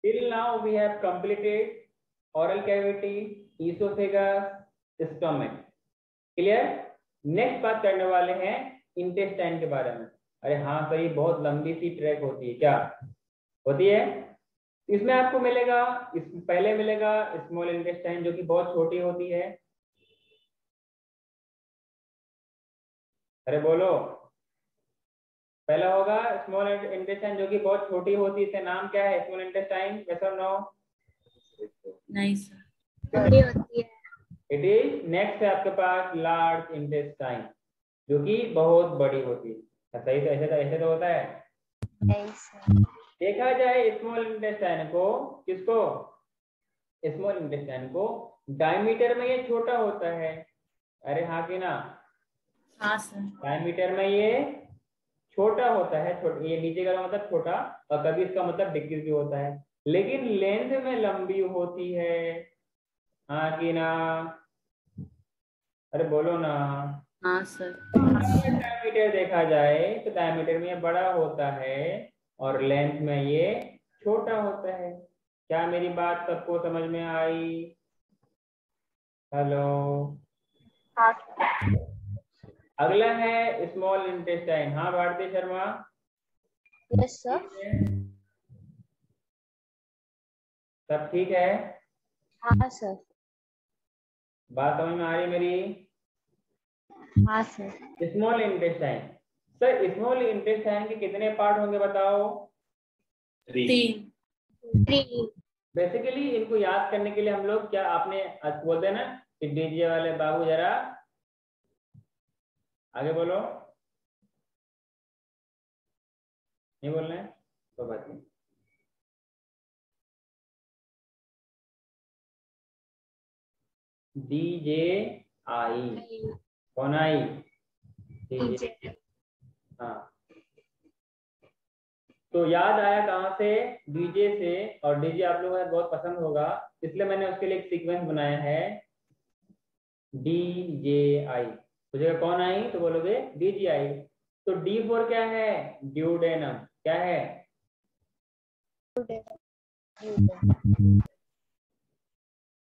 Till now we have completed oral cavity, esophagus, stomach. Clear? Next बात करने वाले हैं इंटेस्टाइन के बारे में। अरे हाँ सही, बहुत लंबी सी ट्रैक होती है, क्या होती है? इसमें आपको मिलेगा, पहले मिलेगा स्मॉल इंटेस्टाइन जो कि बहुत छोटी होती है। अरे बोलो, पहला होगा स्मॉल इंटेस्टाइन जो कि बहुत छोटी होती है, इसका नाम क्या है? स्मॉल इंटेस्टाइन, यस और नो? नहीं सर, बड़ी होती है। इट इज नेक्स्ट है आपके पास लार्ज इंटेस्टाइन जो कि बहुत बड़ी होती है। सही, तो ऐसे तो होता है। नहीं सर। देखा जाए स्मॉल इंटेस्टाइन को, किसको? स्मॉल इंटेस्टाइन को डायमीटर में ये छोटा होता है। अरे हाँ कि ना? हाँ सर। डायमीटर में ये छोटा होता है, ये नीचे का मतलब छोटा, और कभी इसका मतलब डिक्रीज भी होता है, लेकिन लेंथ में लंबी होती है। हाँ कि ना? अरे बोलो ना। हाँ सर। डायमीटर देखा जाए तो डायमीटर में ये बड़ा होता है और लेंथ में ये छोटा होता है। क्या मेरी बात सबको समझ में आई? हेलो। हाँ। अगला है स्मॉल इंटेस्टाइन। हाँ भारती शर्मा। Yes sir. सब ठीक है? हाँ सर। बात समझ में आ रही मेरी? हाँ sir. Small intestine. Sir small intestine के कितने पार्ट होंगे बताओ? 3। बेसिकली इनको याद करने के लिए हम लोग क्या, आपने बोलते हैं ना कि डीजे वाले बाबू जरा आगे बोलो। नहीं बोल रहे हैं तो बात नहीं। डीजे आई, कौन आई? डीजे। हाँ, तो याद आया कहाँ से? डीजे से। और डीजे आप लोगों को बहुत पसंद होगा, इसलिए मैंने उसके लिए एक सीक्वेंस बनाया है, डीजे आई। तो जगह कौन आई तो बोलोगे डीजे आई। तो डी फोर क्या है? ड्यूडेनम। क्या है?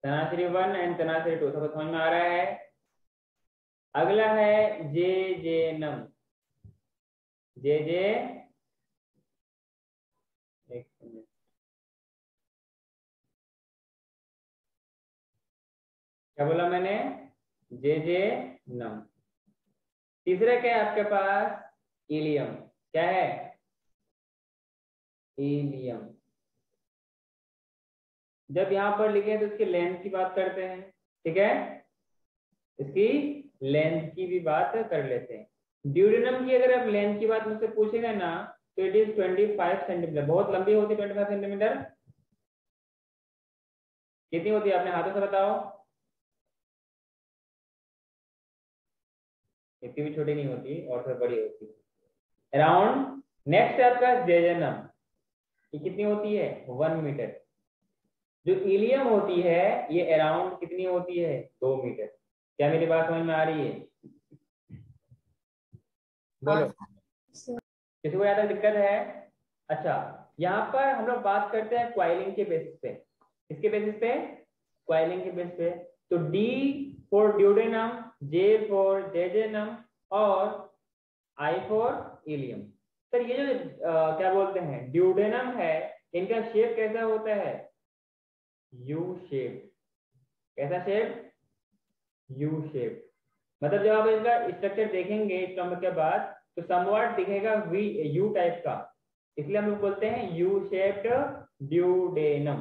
तनासरी 1 एंड तनासरी 2, सबको समझ में आ रहा है? अगला है जे जे नम। जे जे, एक मिनट, क्या बोला मैंने? जे जे नम। तीसरा क्या है आपके पास? इलियम। क्या है? इलियम। जब यहाँ पर लिखे हैं तो इसकी लेंथ की बात करते हैं, ठीक है? इसकी लेंथ की भी बात कर लेते हैं। ड्यूडेनम की अगर आप लेंथ की बात मुझसे पूछेगा ना तो इट इज 25 सेंटीमीटर। बहुत लंबी होती है 25 सेंटीमीटर। कितनी होती है? अपने हाथों से बताओ। इतनी भी छोटी नहीं होती और फिर बड़ी होती है अराउंड। नेक्स्ट है आपका जेजेनम। ये कितनी होती है? 1 मीटर। जो इलियम होती है ये अराउंड कितनी होती है? 2 मीटर। क्या मेरी बात समझ में आ रही है? बोलो, किसी को ज्यादा दिक्कत है? अच्छा, यहाँ पर हम लोग बात करते हैं क्वाइलिंग के बेसिस पे। किसके बेसिस पे? क्वाइलिंग के बेसिस पे। तो D for duodenum, J for jejunum, और आई फॉर इलियम। सर ये जो क्या बोलते हैं ड्यूडेनम है, इनका शेप कैसा होता है? U shape. कैसा शेप? U shape. मतलब जब आप इसका स्ट्रक्चर देखेंगे स्टमक के बाद तो समवॉट दिखेगा वी यू टाइप का, इसलिए हम लोग बोलते हैं यू शेप्ड ड्यूडेनम।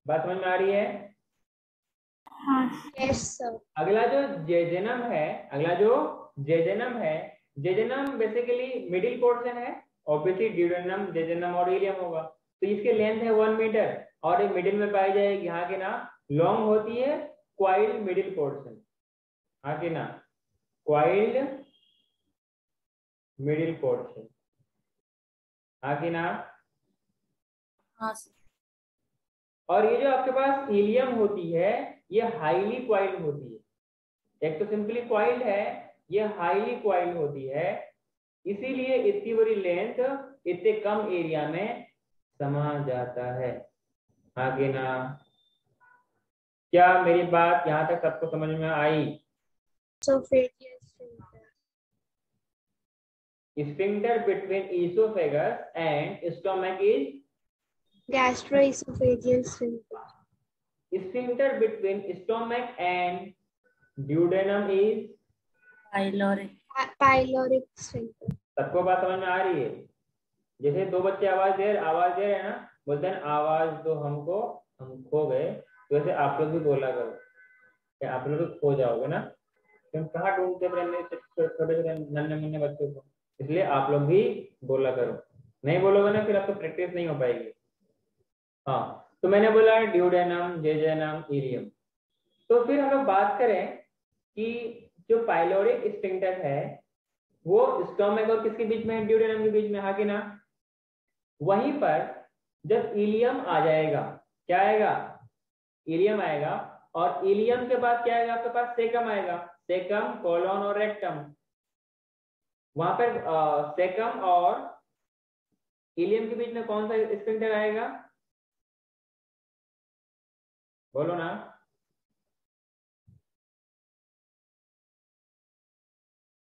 बात समझ में आ रही है? हाँ। Yes sir. अगला जो जेजेनम है, अगला जो जेजेनम है, जेजेनम बेसिकली मिडिल पोर्शन है। ऑब्वियसली ड्यूडेनम, जेजेनम और इलियम होगा। तो इसकी लेंथ है 1 मीटर और ये मिडिल में पाई जाएगी। यहाँ के ना लॉन्ग होती है क्वाइल्ड मिडिल पोर्शन। हाँ कि ना? Coiled middle portion. हाँ कि ना? हाँ सर। और ये जो आपके पास इलियम होती है ये हाईली क्वाइल्ड होती है। एक तो सिंपली क्वाइल्ड है, ये हाईली क्वाइल्ड होती है, इसीलिए इतनी बड़ी लेंथ इतने कम एरिया में समा जाता है। हाँ कि ना? क्या मेरी बात यहाँ तक सबको समझ में आई? Sphincter between oesophagus and stomach is gastroesophageal sphincter. sphincter between stomach and duodenum is Pyloric sphincter. सबको बात समझ में आ रही है? जैसे दो बच्चे आवाज दे रहे हैं ना, बोलते हैं आवाज दो हमको, हम खो गए, तो वैसे आप लोग भी बोला करो कि आप लोग खो जाओगे ना, तुम कहाँ ढूंढते छोटे नन्हे मुन्ने बच्चों को, इसलिए आप लोग भी बोला करो। नहीं बोलोगे ना फिर आपको प्रैक्टिस नहीं हो पाएगी। हाँ, तो मैंने बोला ड्यूडेनम, जेजेनम, इलियम। तो फिर हम लोग बात करें कि जो पाइलोरिक स्फिंक्टर है वो स्टोमक और किसके बीच में है? ड्यूडेनम के बीच में, हाँ कि ना? वहीं पर जब इलियम आ जाएगा, क्या आएगा? इलियम आएगा, और इलियम के बाद क्या आएगा आपके पास? सेकम आएगा। सेकम, कोलोन और रेक्टम। वहां पर सेकम और इलियम के बीच में कौन सा स्फिंक्टर आएगा? बोलो ना।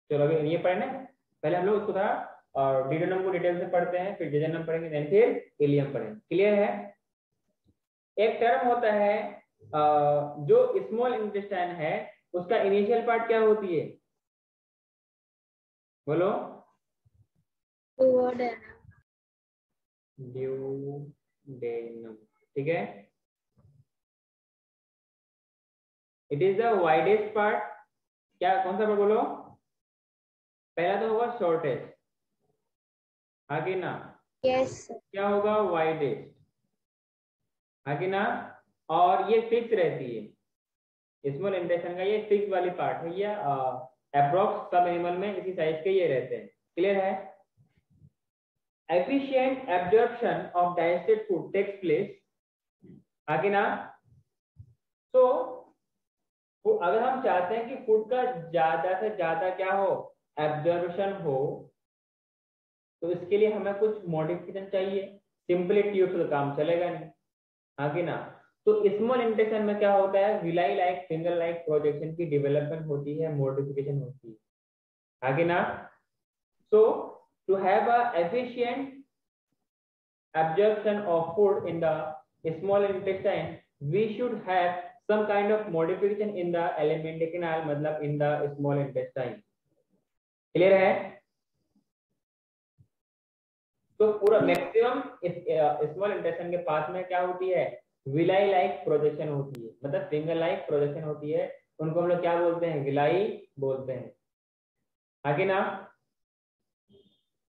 चलो अभी ये पढ़ना है, पहले हम लोग उसको थोड़ा और ड्यूडेनम को डिटेल से पढ़ते हैं, फिर जेजेनम पढ़ेंगे, देन फिर इलियम पढ़ेंगे। क्लियर है? एक टर्म होता है जो स्मॉल इंटेस्टाइन है, उसका इनिशियल पार्ट क्या होती है? बोलो। ड्यूडेनम। ठीक है, it is the widest part. क्या, कौन सा पार्ट? बोलो। पहला तो होगा शॉर्टेस्ट, हाँ कि ना? Yes. क्या होगा? वाइडेस्ट, हाँ कि ना? और ये फिक्स रहती है, स्मॉल इंटेस्टाइन का ये फिक्स वाली पार्ट है, ये अप्रोक्स सब एनिमल में इसी साइज के ये रहते हैं। क्लियर है? efficient absorption of digested food takes place, हाँ कि ना? तो अगर हम चाहते हैं कि फूड का ज्यादा से ज्यादा क्या हो? एब्जॉर्प्शन हो, तो इसके लिए हमें कुछ मॉडिफिकेशन चाहिए। सिंपली ट्यूब से काम चलेगा नहीं, हाँ कि ना? तो स्मॉल इंटेस्टाइन में क्या होता है? Villi like, finger like projection की डेवलपमेंट होती है, मॉडिफिकेशन होती है, हाँ कि ना? So to have a efficient absorption of food in the small intestine, we should have some kind of modification in the alimentary canal, मतलब in the small intestine. Clear है? तो पूरा मैक्सिमम स्मॉल इंटेस्टाइन के पास में क्या होती है? Villi like projection होती है, मतलब फिंगर लाइक प्रोजेक्शन होती है, उनको हम लोग क्या बोलते हैं? विलाई बोलते हैं, हाँ कि ना?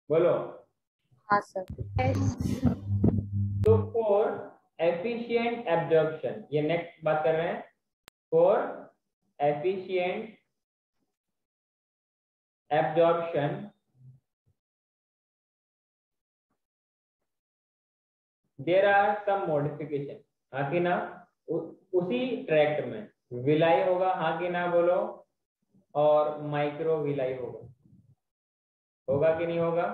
बोलो। हाँ सर। तो फॉर एफिशिएंट एब्जॉर्प्शन, ये नेक्स्ट बात कर रहे हैं, for efficient absorption there are some modification, हाँ कि ना? उसी ट्रैक्ट में विलाई होगा, हाँ कि ना? बोलो। और माइक्रो विलाई होगा, होगा कि नहीं होगा?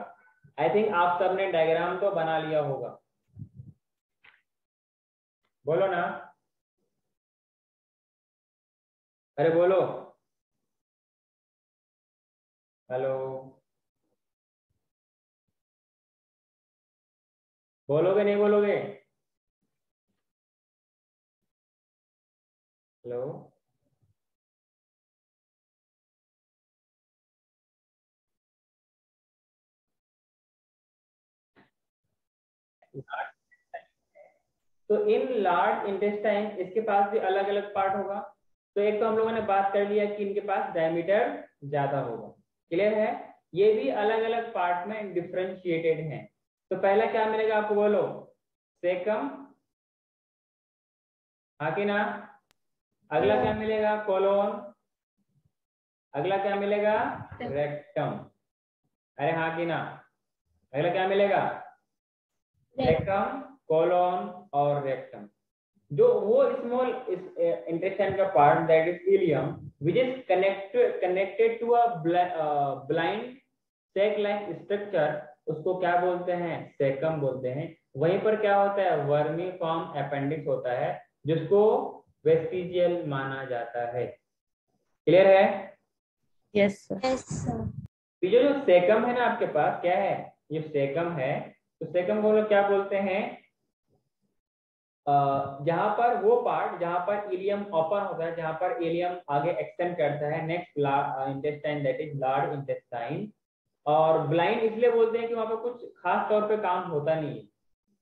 आई थिंक आप सबने डायग्राम तो बना लिया होगा, बोलो ना। अरे बोलो, हेलो, बोलोगे नहीं बोलोगे? हेलो, तो इन लार्ज इंटेस्टाइन इसके पास भी अलग अलग पार्ट होगा। तो एक तो हम लोगों ने बात कर लिया कि इनके पास डायमीटर ज्यादा होगा। क्लियर है? ये भी अलग अलग पार्ट में डिफरेंशिएटेड हैं। तो पहला क्या मिलेगा आपको? बोलो। सेकम, हाँ कि ना? अगला क्या मिलेगा? कोलोन। अगला क्या मिलेगा? रेक्टम। अरे हाँ कि ना? अगला क्या मिलेगा? सेकम, कोलोन और रेक्टम। जो वो स्मॉल इंटेस्टाइन का part that is ilium, which is connected to a blind sac like structure उसको क्या बोलते हैं, सेकम बोलते हैं। वहीं पर क्या होता है, वर्मी फॉर्म अपेंडिक्स होता है, जिसको वेस्टिजियल माना जाता है। क्लियर है? Yes sir. Yes sir. ये जो सेकम है ना आपके पास, क्या है, ये सेकम है। तो सेकम को लोग क्या बोलते हैं, जहां पर वो पार्ट जहां पर इलियम ओपन होता है, जहां पर इलियम आगे एक्सटेंड करता है, next intestine, that is large intestine. और ब्लाइंड इसलिए बोलते हैं कि वहां पर कुछ खास तौर पे काम होता नहीं है,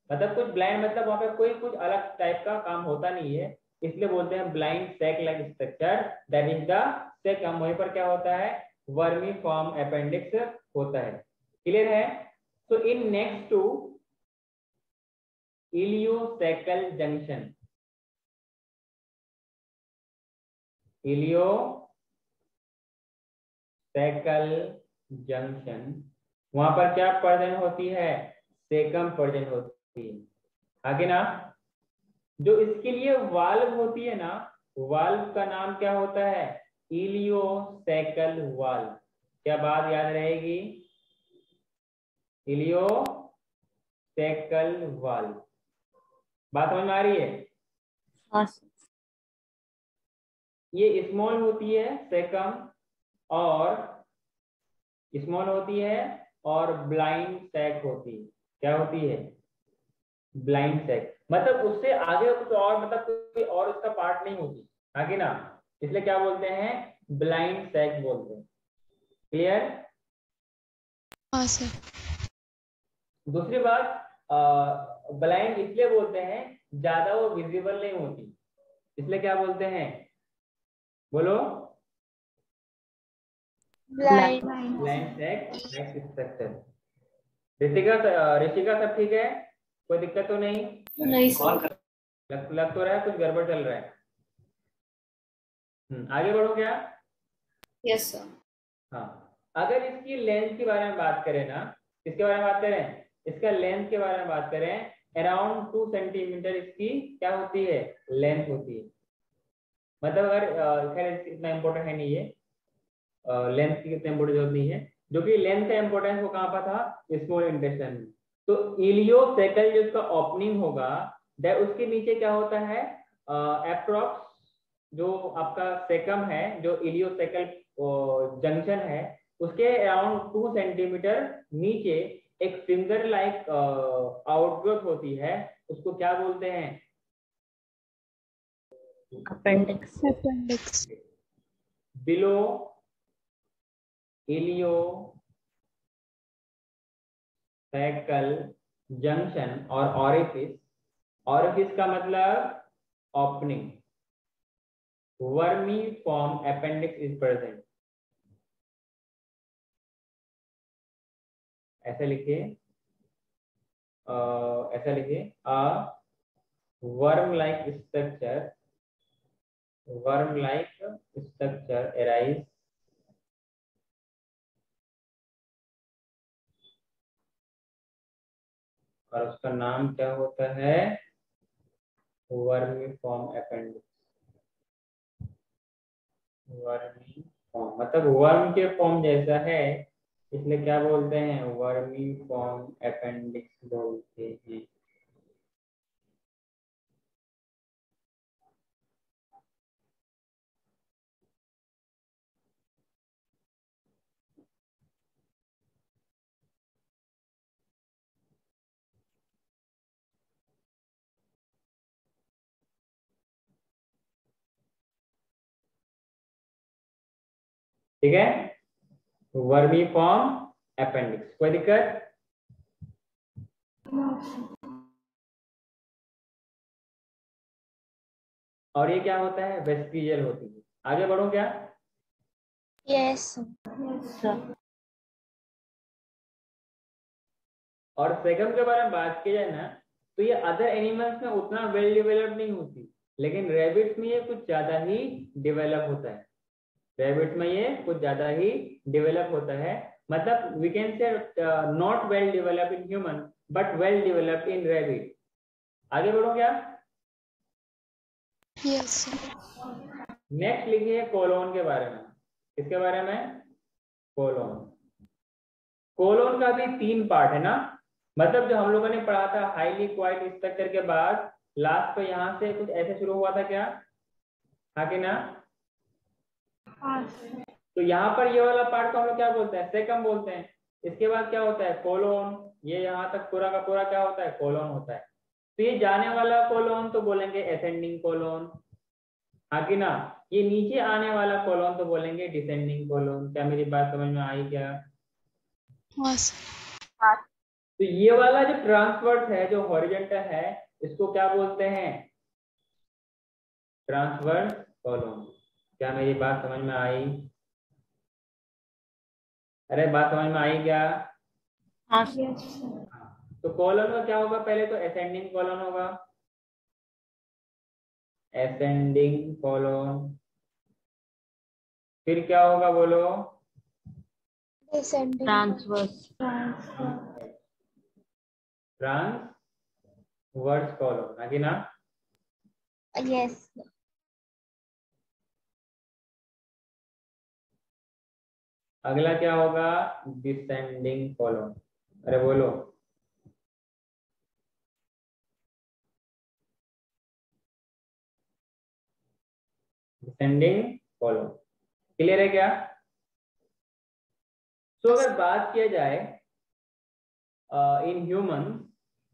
मतलब कुछ ब्लाइंड मतलब वहां पे कोई कुछ अलग टाइप का काम होता नहीं है, इसलिए बोलते हैं blind sac like structure, that is the caecum. वहीं पर क्या होता है, वर्मी फॉर्म अपेंडिक्स होता है। क्लियर है? So in next to ileocaecal junction, ileocaecal junction, वहां पर क्या प्रेजेंट होती है, सेकम प्रेजेंट होती है। आगे ना, जो इसके लिए वाल्व होती है ना, वाल्व का नाम क्या होता है, इलियोसैकल वाल्व। क्या बात याद रहेगी, इलियोसैकल वाल्व। बात समझ में आ रही है? हाँ सर। ये स्मॉल होती है सेकम, और स्मॉल होती है, और ब्लाइंड सैक होती है। क्या होती है, ब्लाइंड सैक, मतलब उससे आगे कुछ और, मतलब कोई और उसका पार्ट नहीं होती आगे ना, इसलिए क्या बोलते हैं, ब्लाइंड सैक बोलते हैं। क्लियर? हाँ सर। दूसरी बात, ब्लाइंड इसलिए बोलते हैं, ज्यादा वो विजिबल नहीं होती, इसलिए क्या बोलते हैं, बोलो, blind. Blind sac like structure. Ritika, Rishika सब ठीक है, कोई दिक्कत तो नहीं? नहीं सर। लग तो रहा है कुछ गड़बड़ चल रहा है। आगे बढ़ो क्या? Yes sir. हाँ, अगर इसकी लेंथ के बारे में बात करें ना, इसके बारे में बात करें, इसका लेंथ के बारे में बात करें, अराउंड 2 सेंटीमीटर इसकी क्या होती है, लेंथ होती है। मतलब अगर खैर इतना इम्पोर्टेंट है नहीं ये, लेंथ की इतना इम्पोर्टेंट जरूरत नहीं है, जो कि लेंथ का इम्पोर्टेंस वो कहाँ पर था, स्मॉल इंटेस्टाइन में। तो इलियोसैकल जो इसका ओपनिंग होगा, उसके नीचे क्या होता है, अप्रोक्स जो आपका सेकम है, जो इलियोसैकल जंक्शन है, उसके अराउंड 2 सेंटीमीटर नीचे एक फिंगर लाइक आउटग्रोथ होती है, उसको क्या बोलते हैं, appendix. Appendix. Below ileocaecal junction और ऑरिफिस। ऑरिफिस का मतलब opening. Vermiform appendix is present, ऐसा लिखिए, ऐसा लिखिए, a worm like structure, worm like structure arise और उसका नाम क्या होता है, vermiform appendix. Vermiform मतलब वर्म के फॉर्म जैसा है, इसलिए क्या बोलते हैं, वर्मी फॉर्म अपेंडिक्स बोलते हैं। ठीक है, वर्मी फॉर्म अपेंडिक्स, कोई दिक्कत? और ये क्या होता है, वेस्टिजियल होती है। आगे बढ़ो क्या? Yes sir. और सेकम के बारे में बात की जाए ना, तो ये अदर एनिमल्स में उतना वेल डेवलप नहीं होती, लेकिन रैबिट्स में ये कुछ ज्यादा ही डेवलप होता है। रैबिट्स में ये कुछ ज्यादा ही डेवलप होता है, मतलब we can say not well develop in human but well develop in rabbit. आगे बढ़ो क्या? यस। नेक्स्ट लिखिए कोलोन के बारे में। किसके बारे में, कोलोन। कोलोन का भी 3 पार्ट है ना, मतलब जो हम लोगों ने पढ़ा था हाईली क्वाइट स्ट्रक्चर के बाद लास्ट पे यहाँ से कुछ ऐसे शुरू हुआ था क्या, हाँ कि ना? तो यहाँ पर ये वाला पार्ट को हम लोग क्या बोलते हैं, सेकम बोलते हैं। इसके बाद क्या होता है, कोलोन, ये यहाँ तक पूरा का पूरा क्या होता है, कोलोन होता है। तो ये जाने वाला कोलोन तो बोलेंगे असेंडिंग कोलोन, हाँ कि ना? ये नीचे आने वाला कोलोन तो बोलेंगे डिसेंडिंग कोलोन। क्या मेरी बात समझ में आई क्या? हाँ सर। तो ये वाला जो ट्रांसवर्स है, जो हॉरिजॉन्टल है, इसको क्या बोलते हैं, ट्रांसवर्स कोलोन। क्या मेरी बात समझ में आई? अरे बात समझ में आई क्या? हाँ तो कॉलन का क्या होगा, पहले तो असेंडिंग कॉलन होगा, असेंडिंग कॉलन। फिर क्या होगा बोलो, डिसेंडिंग। ट्रांसवर्स ट्रांसवर्स कॉलन, है कि ना? यस। अगला क्या होगा, डिसेंडिंग कॉलन। अरे बोलो, डिसेंडिंग कॉलन। क्लियर है क्या? तो अगर बात किया जाए इन ह्यूमन,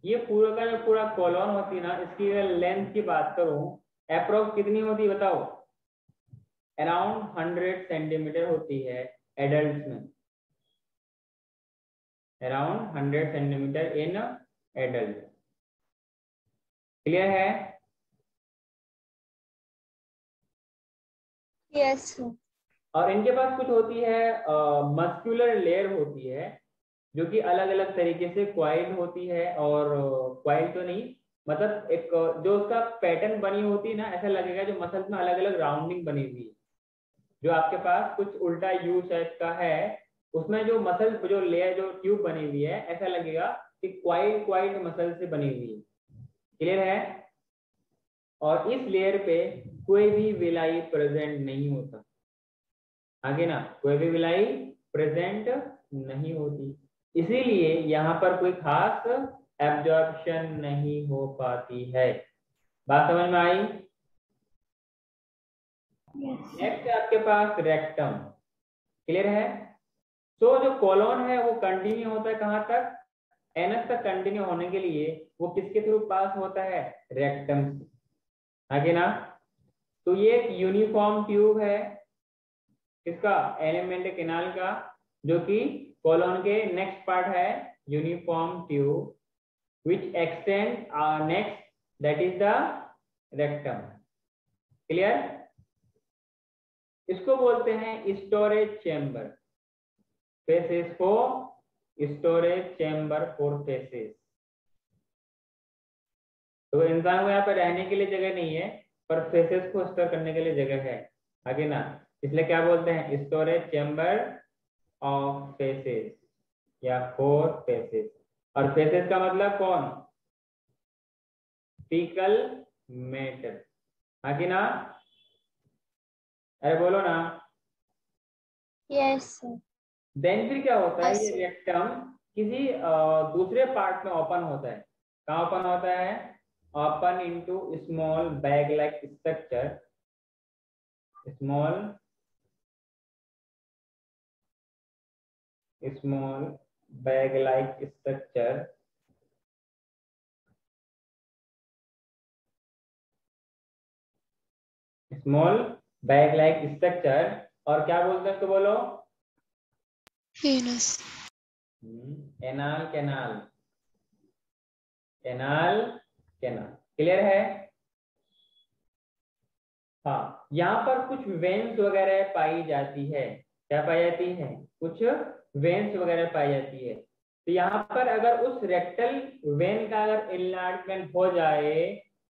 ये पूरा का जो पूरा कॉलन होती है ना, इसकी अगर लेंथ की बात करूं, अप्रोक्स कितनी होती है बताओ? अराउंड 100 सेंटीमीटर होती है एडल्ट में, around 100 centimetre in adult. Clear है? यस। और इनके पास कुछ होती है मस्कुलर लेयर होती है, जो कि अलग अलग तरीके से क्वाइल्ड होती है, और क्वाइल्ड तो नहीं, मतलब एक जो उसका पैटर्न बनी होती है ना, ऐसा लगेगा जो मसल्स में अलग अलग राउंडिंग बनी हुई है। जो आपके पास कुछ उल्टा यू शेप का है, उसमें जो मसल जो लेयर जो ट्यूब बनी हुई है, ऐसा लगेगा कि क्वाइल्ड क्वाइल्ड मसल से बनी हुई है। क्लियर है? और इस लेयर पे कोई भी विलाई प्रेजेंट नहीं होता, आगे ना, कोई भी विलाई प्रेजेंट नहीं होती, इसीलिए यहाँ पर कोई खास एब्जॉर्प्शन नहीं हो पाती है। बात समझ में आई? नेक्स्ट है आपके पास रेक्टम। क्लियर है? तो जो कोलोन है वो कंटिन्यू होता है कहाँ तक, एनस तक कंटिन्यू होने के लिए वो किसके थ्रू पास होता है, रेक्टम से, आगे ना? तो ये एक यूनिफॉर्म ट्यूब है, किसका, एलिमेंट केनाल का, जो कि कोलोन के नेक्स्ट पार्ट है, uniform tube which extend next, that is the rectum. Clear? इसको बोलते हैं स्टोरेज चेम्बर, फेसेस को स्टोरेज चेम्बर फॉर फेसेस। तो इंसान को यहाँ पे रहने के लिए जगह नहीं है, पर फेसेस को स्टोर करने के लिए जगह है, आगे ना? इसलिए क्या बोलते हैं, स्टोरेज चेम्बर ऑफ फेसेस या फोर फेसेस। और फेसेस का मतलब कौन, फीकल मैटर, आगे ना? अरे बोलो ना। यस। देन फिर क्या होता है, ये Yes. रेक्टम किसी दूसरे पार्ट में ओपन होता है। कहाँ ओपन होता है, open into small bag like structure, small bag like structure, small bag like structure. और क्या बोलते हैं इसको, बोलो? Venus. Anal canal, anal canal. Clear है? हाँ, यहाँ पर कुछ वेन्स वगैरह पाई जाती है। क्या पाई जाती है, कुछ वेन्स वगैरह पाई जाती है। तो यहाँ पर अगर उस रेक्टल वेन का अगर इनलार्जमेंट हो जाए,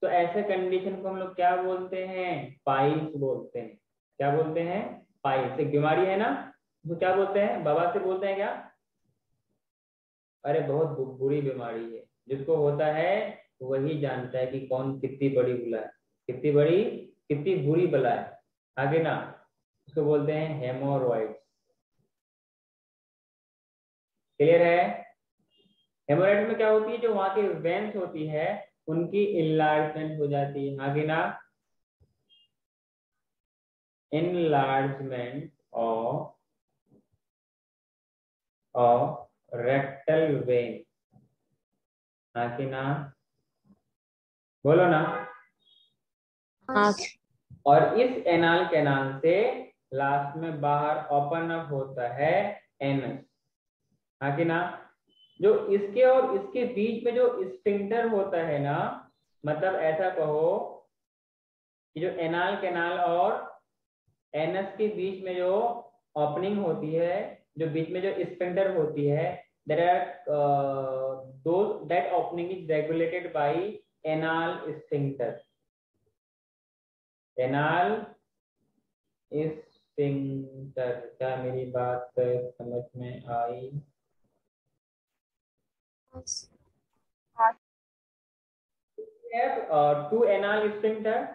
तो ऐसे कंडीशन को हम लोग क्या बोलते हैं, पाइल्स बोलते हैं। क्या बोलते हैं, पाइल्स। एक बीमारी है ना, तो क्या बोलते हैं, बाबा से बोलते हैं क्या? अरे बहुत बुरी बीमारी है, जिसको होता है वही जानता है कि कौन कितनी बड़ी बुला है, कितनी बड़ी कितनी बुरी बला है, आगे ना? उसको बोलते हैं हेमोरॉइड। क्लियर है? हेमोरेज में क्या होती है, जो वहां की वेन्स होती है उनकी इनलार्जमेंट हो जाती है, हाँ कि ना? इनलार्जमेंट ऑफ रेक्टल वेन, हाँ कि ना? बोलो ना। हाँ। और इस एनाल कैनाल से लास्ट में बाहर ओपन अप होता है एनस, हाँ कि ना? जो इसके और इसके बीच में जो स्फिंक्टर होता है ना, मतलब ऐसा कहो कि जो एनाल कैनाल और एनस के बीच में जो ओपनिंग होती है, जो बीच में जो स्फिंक्टर होती है, there are those that opening is regulated by anal sphincter. Anal sphincter, क्या मेरी बात समझ में आई? To anal sphincter.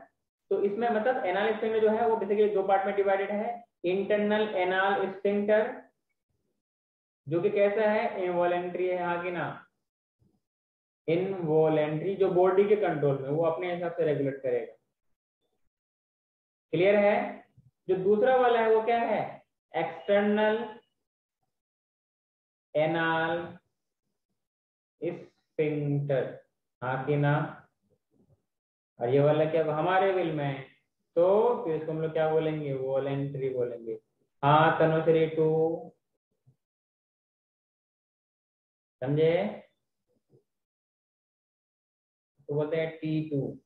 तो इसमें मतलब एनाल स्फिंक्टर जो है वो बेसिकली दो पार्ट में डिवाइडेड है। इंटरनल एनाल स्फिंक्टर जो कि कैसा है, इनवॉलेंट्री है, हाँ कि ना? इनवॉलेंट्री, जो बॉडी के कंट्रोल में, वो अपने हिसाब से रेगुलेट करेगा। क्लियर है? जो दूसरा वाला है वो क्या है, एक्सटर्नल एनाल स्फिंक्टर, हाँ कि ना? और ये वाला क्या हमारे विल में है, तो फिर इसको हम लोग क्या बोलेंगे, वॉलेंट्री बोलेंगे। हाँ तनुश्री टू, समझे? तो बोलते हैं T2,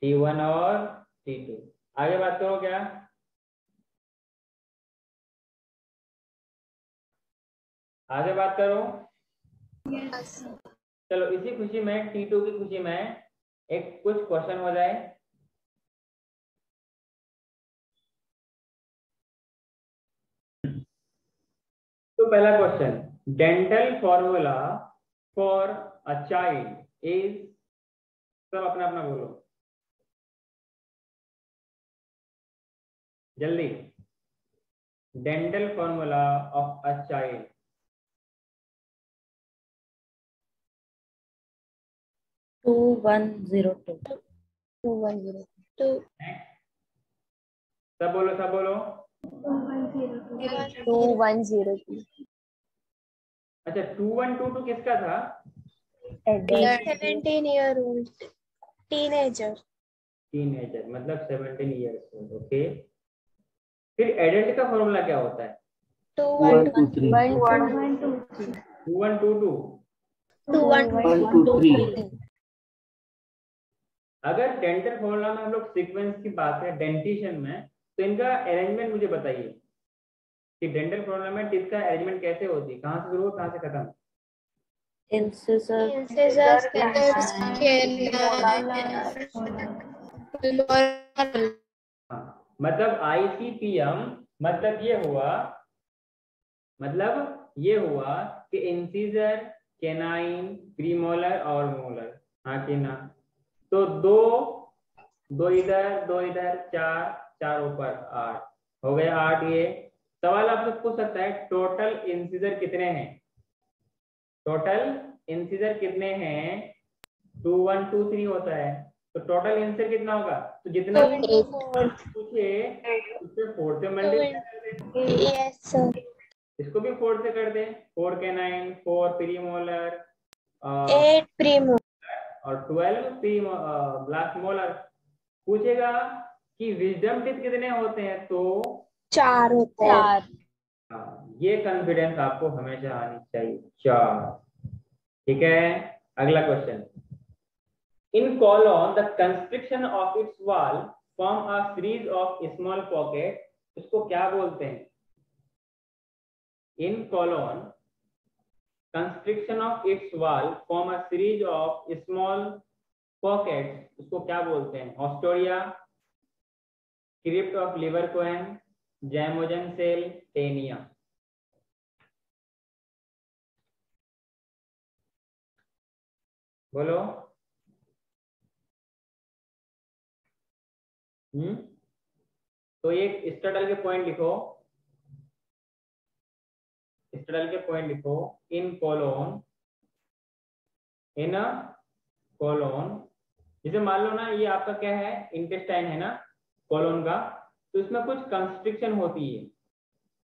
T1 और T2। आगे बात करो क्या? आगे बात करो। चलो इसी खुशी में, T2 की खुशी में एक कुछ क्वेश्चन हो जाए। तो पहला question, dental formula for a child is, सब अपना अपना बोलो जल्दी। Dental formula of a child. 2102। 2102। सब बोलो, सब बोलो। 2102। अच्छा 2122 किसका था? 17-year-old teenager। टीनेजर मतलब 17 ईयर्स ओल्ड, ओके। फिर एडल्ट का फॉर्मूला क्या होता है? 2123। 2122। 2123। अगर डेंटल फॉर्मूला में हम लोग सीक्वेंस की बात है डेंटिशन में, तो इनका अरेंजमेंट मुझे बताइए कि डेंटल फॉर्मूला में टिप का अरेंजमेंट कैसे होती है, कहाँ से शुरू कहाँ से खत्म? Incisors, clips, हाँ, मतलब ICPM, मतलब ये हुआ कि इंसीजर, कैनाइन, प्रीमोलर और मोलर, हाँ कि ना? तो दो दो इधर, दो इधर, चार, चार ऊपर, 8 हो गए। 8 ये। सवाल आपसे पूछ सकता है टोटल इंसीजर कितने हैं? टोटल इंसीजर कितने हैं? 2123 होता है, तो टोटल इंसीजर कितना होगा? तो जितना भी पूछे उससे 4 से मल्टीप्लाई कर दे। yes sir। इसको भी 4 से कर दे, 4 कैनाइन, 4 प्रीमोलर 8 primo। और 12 प्री ब्लास्ट मोलर। पूछेगा कि विजडम टिप कितने होते हैं, तो 4 होते हैं। ये कॉन्फिडेंस आपको हमेशा आनी चाहिए, 4। ठीक है, अगला question. In colon the constriction of its wall form a series of small pocket, इसको क्या बोलते हैं? In colon constriction of its wall form a series of small pockets, इसको क्या बोलते हैं? Haustoria, crypt of Lieberkuhn, zymogen cell, taenia. बोलो। तो एक स्टडल के पॉइंट लिखो। इस डाल के पॉइंट लिखो इन कोलोन, इन कोलोन। जैसे मान लो ना ये आपका क्या है, इंटेस्टाइन है ना कोलोन का, तो इसमें कुछ कंस्ट्रिक्शन होती है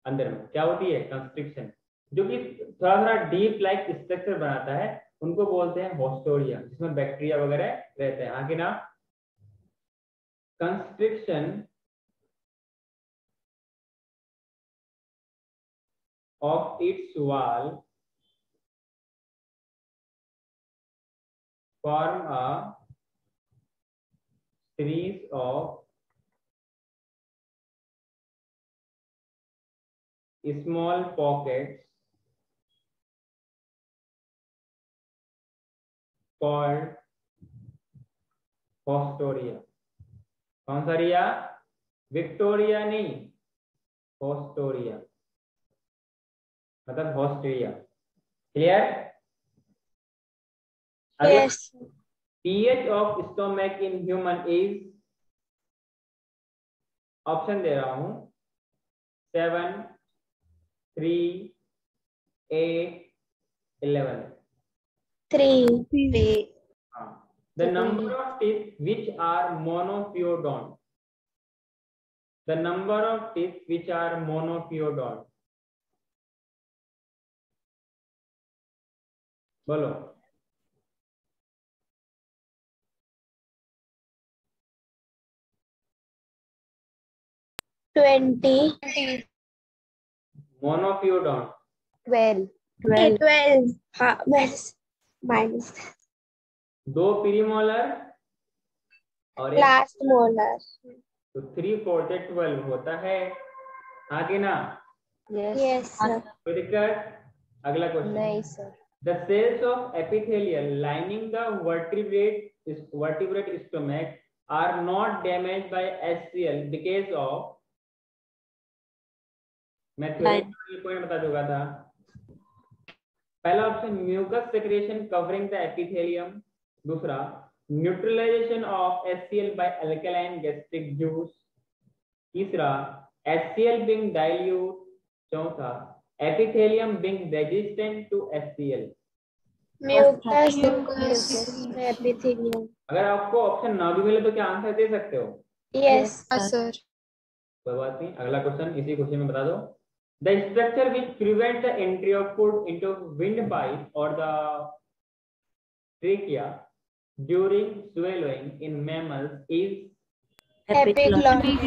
अंदर में। क्या होती है? कंस्ट्रिक्शन, जो कि थोड़ा थोड़ा डीप लाइक स्ट्रक्चर बनाता है, उनको बोलते हैं होस्टोरिया, जिसमें बैक्टीरिया वगैरह रहते हैं। आगे ना constriction of its wall form a series of small pockets called hostoria. कौन सा रिया? विक्टोरिया नहीं, होस्टोरिया मतलब haustoria. Clear? Yes. pH of stomach in human is, option दे रहा हूं, 7, 3, 8, 11. 3. The number of teeth which are monophyodont. The number of teeth which are monophyodont. बोलो। 20. Monophyodont 12. 12. हाँ, minus 2 premolar और एक last molar. तो 3/4 12 होता है। आगे ना Yes, sir. कोई दिक्कत? अगला क्वेश्चन। नहीं sir. The cells of epithelial lining the vertebrate stomach are not damaged by HCl because of, मैं थ्योरेटिकल पॉइंट बता चुका था। पहला option mucus secretion covering the epithelium, दूसरा neutralisation of HCl by alkaline gastric juice, तीसरा HCl being dilute, चौथा epithelium being resistant to HCl. Mucus epithelium. अगर आपको ऑप्शन ना भी मिले तो क्या आंसर दे सकते हो? Yes, sir. कोई बात नहीं, अगला क्वेश्चन इसी क्वेश्चन में बता दो। The structure which prevents the entry of food into windpipe or the trachea during swallowing in mammals is epiglottis.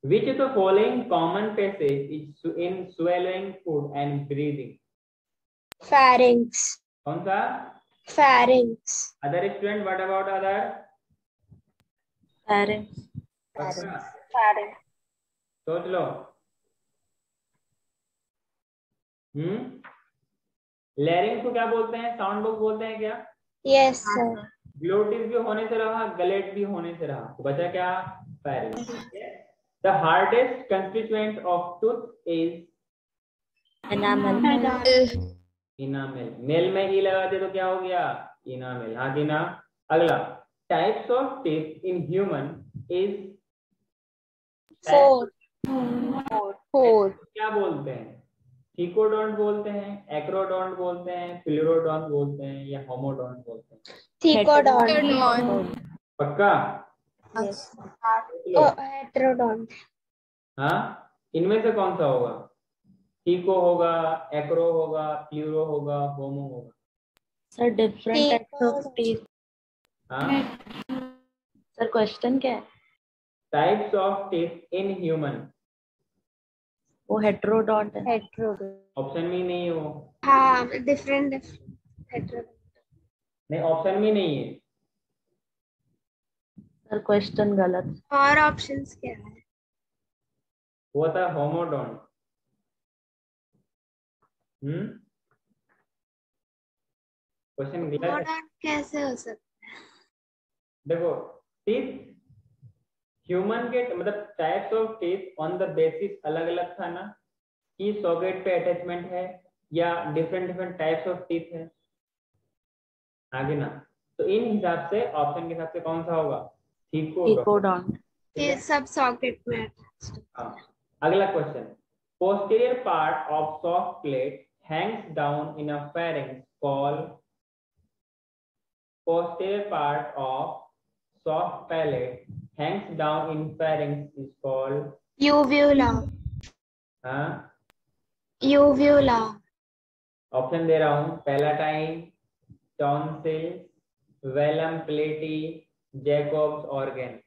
which of the following common passage is in swallowing food and breathing? Pharynx. कौन सा? Pharynx. Other student, what about other? Pharynx. Pharynx. सोच लो। लैरिंग्स को क्या बोलते हैं? Sound box बोलते हैं क्या? Yes, sir. ग्लोटिस भी होने से रहा, गलेट भी होने से रहा, तो बचा क्या? Pharynx. The hardest constituent of tooth is Enamel. enamel. मेल में ई लगा दे तो क्या हो गया? enamel. हाँ कि ना? अगला types of teeth in human is 4. क्या बोलते हैं? थीकोडोंट बोलते हैं, एक्रोडोंट बोलते हैं, प्लूरोडोंट बोलते हैं, या होमोडोंट बोलते हैं? Thecodont. पक्का? Heterodont. हाँ, इनमें से कौन सा होगा? थीको होगा, एक्रो होगा, प्लूरो होगा, होमो होगा? Sir different types of teeth. हाँ, सर क्वेश्चन क्या है? Types of teeth in human. वो हेटेरोडोंट है। ऑप्शन में नहीं है वो। हाँ, different heterodont. नहीं, ऑप्शन में नहीं है। सर क्वेश्चन गलत। और ऑप्शंस क्या है? वो था होमोडोंट। क्वेश्चन गलत है। होमोडोंट कैसे हो सकता है? देखो, टीथ ह्यूमन के मतलब types of teeth on the basis अलग अलग था ना, कि सॉकेट पे अटैचमेंट है या डिफरेंट टाइप्स ऑफ टीथ है। आगे ना, तो इन हिसाब से ऑप्शन के हिसाब से कौन सा होगा? थीकोडोंट। थीकोडोंट। ये सब सॉकेट में attached. हाँ, अगला question, posterior part of soft plate hangs down in a pharynx called, posterior part of soft palate hangs down in pharynx is called uvula. हाँ uvula. ऑप्शन दे रहा हूँ, पैलाटाइन, टॉन्सिल, वेलम प्लेटी, Jacobs organ.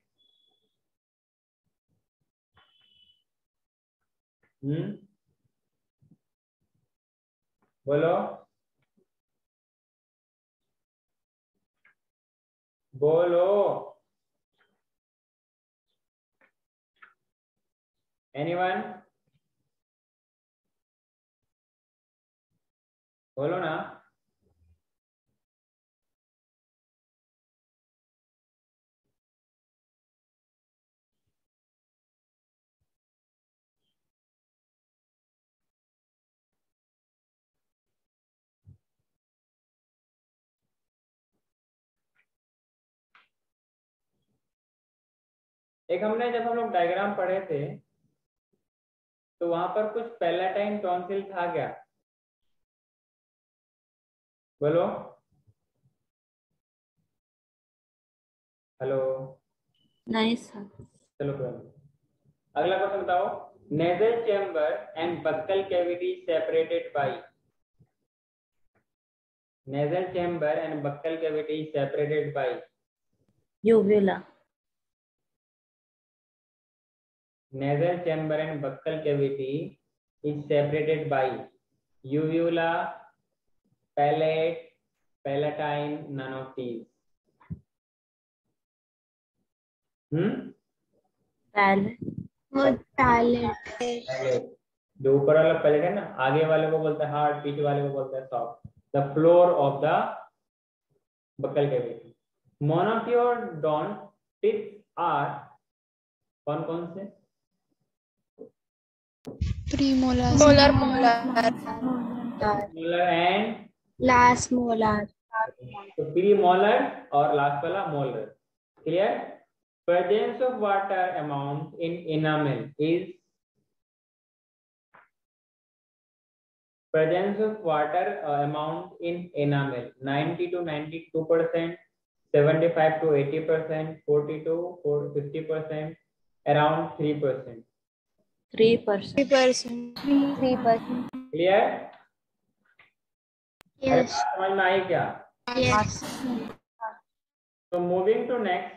बोलो बोलो, anyone, बोलो ना। एक हमने जब हम लोग डायग्राम पढ़े थे तो वहां पर कुछ पैलाटाइन टॉन्सिल था क्या? बोलो, हेलो, नहीं सर। चलो कोई नहीं। अगला क्वेश्चन बताओ, nasal chamber and buccal cavity separated by, nasal chamber and buccal cavity separated by यूव्यूला। nasal chamber and buccal cavity is separated by uvula, palate, palatine, none of these. palate. जो ऊपर वाला palette है ना, आगे वाले को बोलते हैं हार्ड, पीछे वाले को बोलते हैं soft. The floor of the buccal cavity. Monophyodonts are कौन कौन से? Premolar. Molar and Last molar. तो प्रीमोलर और लास्ट वाला molar. Clear? Presence of water amount in enamel is, presence of water amount in enamel 90 to 92%, 75 to 80%, 40 to 50%, around 3%. 3%. 3%. Clear? Yes. समझ में आई क्या? Yes. So moving to next,